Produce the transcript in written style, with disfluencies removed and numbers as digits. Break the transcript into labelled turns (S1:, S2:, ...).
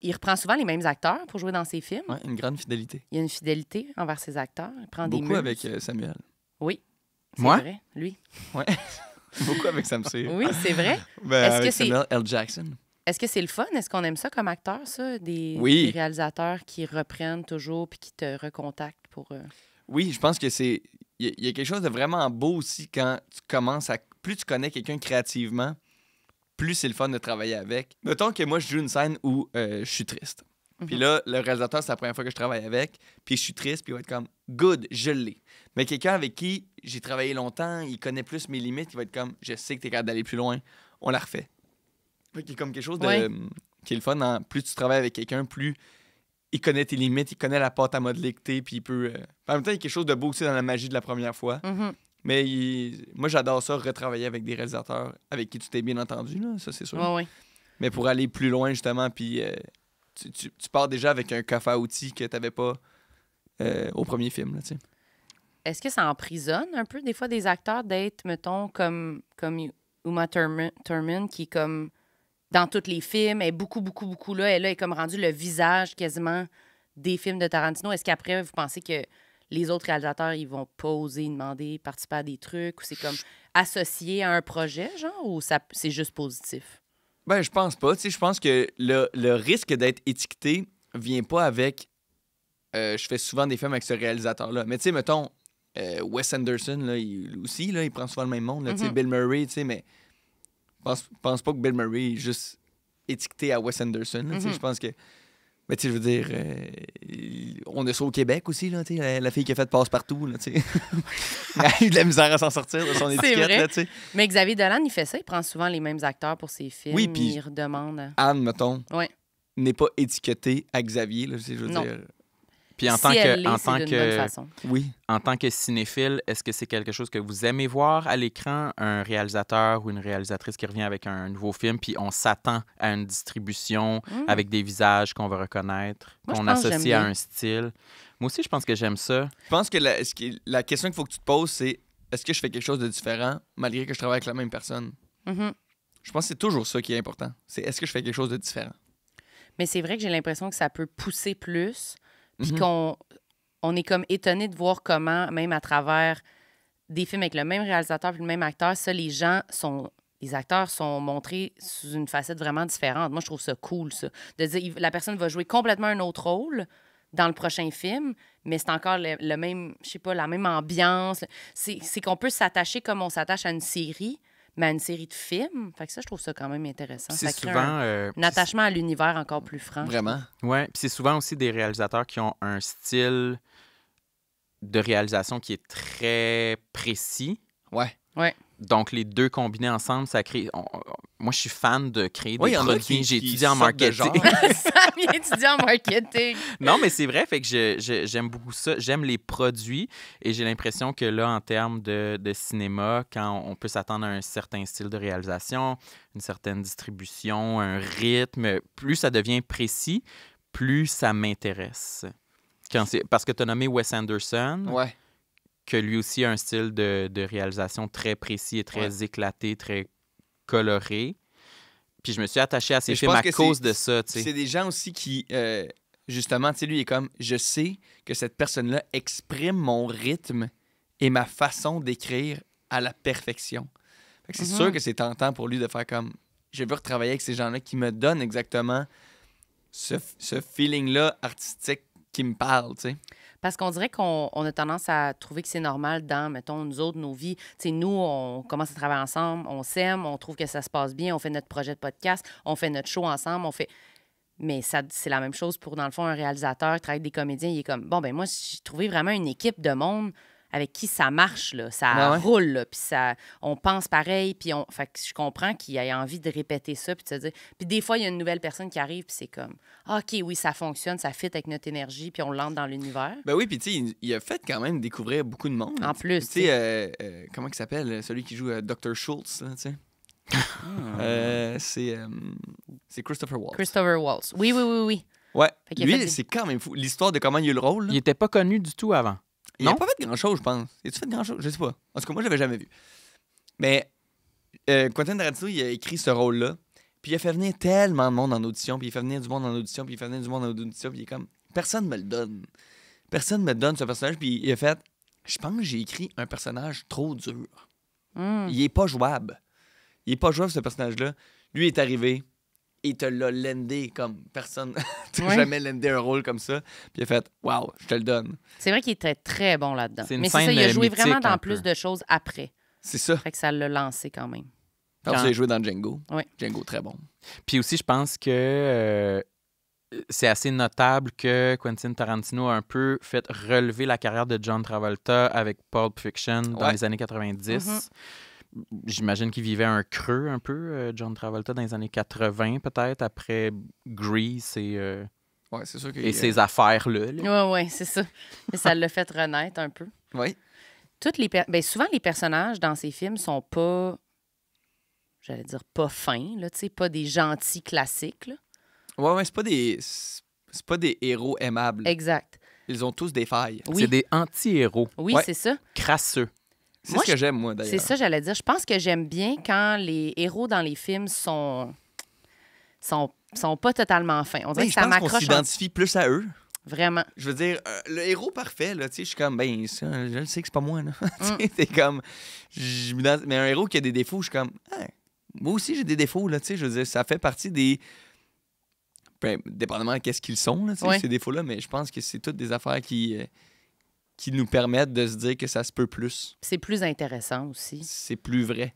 S1: Il reprend souvent les mêmes acteurs pour jouer dans ses films.
S2: Ouais, une grande fidélité.
S1: Il y a une fidélité envers ses acteurs. Il prend des
S2: Beaucoup
S1: muses.
S2: avec Samuel.
S1: Oui, c'est
S3: Moi?
S1: vrai, lui.
S2: Ouais. Beaucoup avec Sam Cyr.
S1: Oui, c'est vrai.
S2: Ben,
S1: Est-ce
S2: avec
S1: que c'est-
S2: Samuel L. Jackson.
S1: Est-ce que c'est le fun? Est-ce qu'on aime ça comme acteur, ça?
S2: Oui.
S1: Des réalisateurs qui reprennent toujours puis qui te recontactent pour...
S2: Oui, je pense que c'est... Il y a quelque chose de vraiment beau aussi quand tu commences à... Plus tu connais quelqu'un créativement, plus c'est le fun de travailler avec. Mettons que moi, je joue une scène où je suis triste. Puis là, le réalisateur, c'est la première fois que je travaille avec, puis je suis triste, puis il va être comme « Good, je l'ai ». Mais quelqu'un avec qui j'ai travaillé longtemps, il connaît plus mes limites, il va être comme « Je sais que t'es capable d'aller plus loin, on la refait ». Fait qu'il y a comme quelque chose de...
S1: Ouais.
S2: qui est le fun. Plus tu travailles avec quelqu'un, plus il connaît tes limites, il connaît la pâte à modeler que t'es, puis il peut... En même temps, il y a quelque chose de beau aussi dans la magie de la première fois.
S1: Mhm.
S2: Mais moi, j'adore ça, retravailler avec des réalisateurs avec qui tu t'es bien entendu, là, ça, c'est sûr.
S1: Ouais, ouais.
S2: Mais pour aller plus loin, justement, puis tu pars déjà avec un coffre à outils que t'avais pas au premier film, là, tu sais.
S1: Est-ce que ça emprisonne un peu, des fois, des acteurs d'être, mettons, comme Uma Thurman, qui est comme dans tous les films, elle est beaucoup là. Elle là, est comme rendue le visage quasiment des films de Tarantino. Est-ce qu'après, vous pensez que les autres réalisateurs, ils vont pas oser demander, participer à des trucs, ou c'est comme associé à un projet, genre, ou c'est juste positif?
S2: Ben, je pense pas. Tu sais, je pense que le risque d'être étiqueté vient pas avec... je fais souvent des films avec ce réalisateur-là. Mais tu sais, mettons, Wes Anderson, là, il prend souvent le même monde. Là, tu sais, Bill Murray, tu sais, mais pense pas que Bill Murray est juste étiqueté à Wes Anderson. Là, tu sais, je pense que... Mais tu sais, je veux dire, on a ça au Québec aussi, là, tu sais, la fille qui a fait Passe-Partout, là, tu sais. Elle a eu de la misère à s'en sortir de son étiquette,
S1: vrai.
S2: là, tu sais.
S1: Mais Xavier Dolan, il fait ça. Il prend souvent les mêmes acteurs pour ses films.
S2: Oui, puis
S1: il redemande.
S2: Anne, mettons,
S1: Ouais.
S2: n'est pas étiquetée à Xavier, là, tu sais, je veux
S1: Non.
S2: dire...
S3: Puis en
S1: Si
S3: tant
S1: elle
S3: que,
S1: l'est,
S3: en
S1: c'est
S3: tant
S1: d'une bonne
S3: que,
S1: façon.
S2: Oui.
S3: en tant que cinéphile, est-ce que c'est quelque chose que vous aimez voir à l'écran, un réalisateur ou une réalisatrice qui revient avec un nouveau film, puis on s'attend à une distribution avec des visages qu'on va reconnaître,
S1: Moi, je
S3: qu'on
S1: pense que
S3: associe
S1: j'aime
S3: à
S1: bien.
S3: un style? Moi aussi, je pense que j'aime ça.
S2: Je pense que la question qu'il faut que tu te poses, c'est est-ce que je fais quelque chose de différent malgré que je travaille avec la même personne?
S1: Mhm.
S2: Je pense que c'est toujours ça qui est important. C'est est-ce que je fais quelque chose de différent?
S1: Mais c'est vrai que j'ai l'impression que ça peut pousser plus, puis
S2: Mhm.
S1: qu'on est comme étonné de voir comment, même à travers des films avec le même réalisateur et le même acteur, ça, les acteurs sont montrés sous une facette vraiment différente. Moi, je trouve ça cool, ça. De dire, la personne va jouer complètement un autre rôle dans le prochain film, mais c'est encore le même, je sais pas, la même ambiance. C'est qu'on peut s'attacher comme on s'attache à une série, mais à une série de films. Fait que ça, je trouve ça quand même intéressant.
S3: Puis
S1: Ça
S3: c'est
S1: crée
S3: souvent...
S1: un attachement à l'univers encore plus franc.
S2: Vraiment?
S3: Ouais, puis c'est souvent aussi des réalisateurs qui ont un style de réalisation qui est très précis.
S2: Ouais.
S1: Ouais.
S3: Donc, les deux combinés ensemble, ça crée... moi, je suis fan de créer
S2: Ouais,
S3: des
S2: y en a
S3: produits.
S2: qui
S3: J'ai étudié en
S2: sortent de
S3: marketing.
S2: genre.
S1: Sam, il étudie en marketing.
S3: Non, mais c'est vrai, fait que j'aime beaucoup ça. J'aime les produits et j'ai l'impression que là, en termes de cinéma, quand on peut s'attendre à un certain style de réalisation, une certaine distribution, un rythme, plus ça devient précis, plus ça m'intéresse. Parce que tu as nommé Wes Anderson,
S2: Ouais.
S3: que lui aussi a un style de réalisation très précis et très éclaté, très coloré. Puis je me suis attaché à ces
S2: Mais je
S3: films
S2: pense
S3: à
S2: que
S3: cause de ça, tu
S2: C'est
S3: sais.
S2: des gens aussi qui, justement, tu sais, lui, il est comme, je sais que cette personne-là exprime mon rythme et ma façon d'écrire à la perfection. Fait que c'est sûr que c'est tentant pour lui de faire comme, je veux retravailler avec ces gens-là qui me donnent exactement ce feeling-là artistique qui me parle, tu sais.
S1: Parce qu'on dirait qu'on a tendance à trouver que c'est normal dans, mettons, nous autres, nos vies. Tu sais, nous, on commence à travailler ensemble, on s'aime, on trouve que ça se passe bien, on fait notre projet de podcast, on fait notre show ensemble, on fait... Mais c'est la même chose pour, dans le fond, un réalisateur qui travaille avec des comédiens. Il est comme, bon, ben moi, j'ai trouvé vraiment une équipe de monde avec qui ça marche, là. Ça
S2: Ouais.
S1: roule, là, puis on pense pareil, puis fait que je comprends qu'il ait envie de répéter ça, puis de se dire... Puis des fois, il y a une nouvelle personne qui arrive, puis c'est comme, OK, oui, ça fonctionne, ça fit avec notre énergie, puis on l'entre dans l'univers.
S2: Ben oui, puis tu sais, il a fait quand même découvrir beaucoup de monde.
S1: En plus,
S2: Tu sais, comment il s'appelle, celui qui joue Dr. Schultz, là, tu sais? C'est Christopher Waltz.
S1: Christopher Waltz. Oui.
S2: Ouais,
S1: Fait qu'il a fait
S2: lui,
S1: des-
S2: c'est quand même fou. L'histoire de comment il a eu le rôle, là.
S3: Il n'était pas connu du tout avant.
S2: Il
S3: Non?
S2: n'a pas fait grand-chose, je pense. Il a-tu fait grand-chose? Je sais pas. En tout cas, moi, je l'avais jamais vu. Mais Quentin Tarantino, il a écrit ce rôle-là. Puis il a fait venir tellement de monde en audition, puis il fait venir du monde en audition, puis il fait venir du monde en audition, puis il est comme, personne me le donne. Personne me donne ce personnage, puis il a fait, je pense que j'ai écrit un personnage trop dur. Il est pas jouable. Il est pas jouable, ce personnage-là. Lui est arrivé, il te l'a lendé comme personne. T'as jamais lendé un rôle comme ça. Puis il a fait, waouh, je te le donne.
S1: C'est vrai qu'il était très bon là-dedans.
S3: C'est une
S1: Mais c'est ça,
S3: scène
S1: il a joué
S3: mythique,
S1: vraiment dans
S3: un
S1: plus
S3: peu.
S1: de choses après.
S2: C'est ça.
S1: Fait que ça l'a lancé quand même.
S2: Alors,
S3: Quand-
S2: vous avez joué dans Django.
S1: Oui.
S2: Django, très bon.
S3: Puis aussi, je pense que c'est assez notable que Quentin Tarantino a un peu fait relever la carrière de John Travolta avec Pulp Fiction dans
S2: Ouais.
S3: les années 90. J'imagine qu'il vivait un creux un peu, John Travolta, dans les années 80 peut-être, après Grease
S2: Ouais, c'est sûr que.
S3: et ces affaires-là. là.
S1: Oui, c'est ça. Mais ça l'a fait renaître un peu.
S2: Oui.
S1: Souvent, les personnages dans ces films sont pas, j'allais dire, pas fins, là, tu sais, pas des gentils classiques. Là.
S2: Ouais, c'est pas des héros aimables.
S1: Exact.
S2: Ils ont tous des failles.
S1: Oui,
S3: C'est des anti-héros,
S1: oui,
S2: Ouais.
S1: c'est ça.
S3: crasseux.
S2: C'est
S1: Moi,
S2: ce que j'aime, moi, d'ailleurs.
S1: C'est ça, j'allais dire. Je pense que j'aime bien quand les héros dans les films sont pas totalement fins. On dirait
S2: Oui,
S1: que
S2: je
S1: ça
S2: pense qu'on
S1: m'accroche
S2: s'identifie plus à eux.
S1: vraiment.
S2: Je veux dire, le héros parfait, là, tu sais, je suis comme, ben, ça, je le sais que c'est pas moi, là. Tu sais, c'est comme, mais un héros qui a des défauts, je suis comme, ah, moi aussi, j'ai des défauts, là, tu sais, je veux dire, ça fait partie des... Ben, dépendamment de qu'est-ce qu'ils sont, là, tu sais,
S1: Ouais.
S2: ces défauts-là, mais je pense que c'est toutes des affaires qui nous permettent de se dire que ça se peut plus.
S1: C'est plus intéressant aussi.
S2: C'est plus vrai.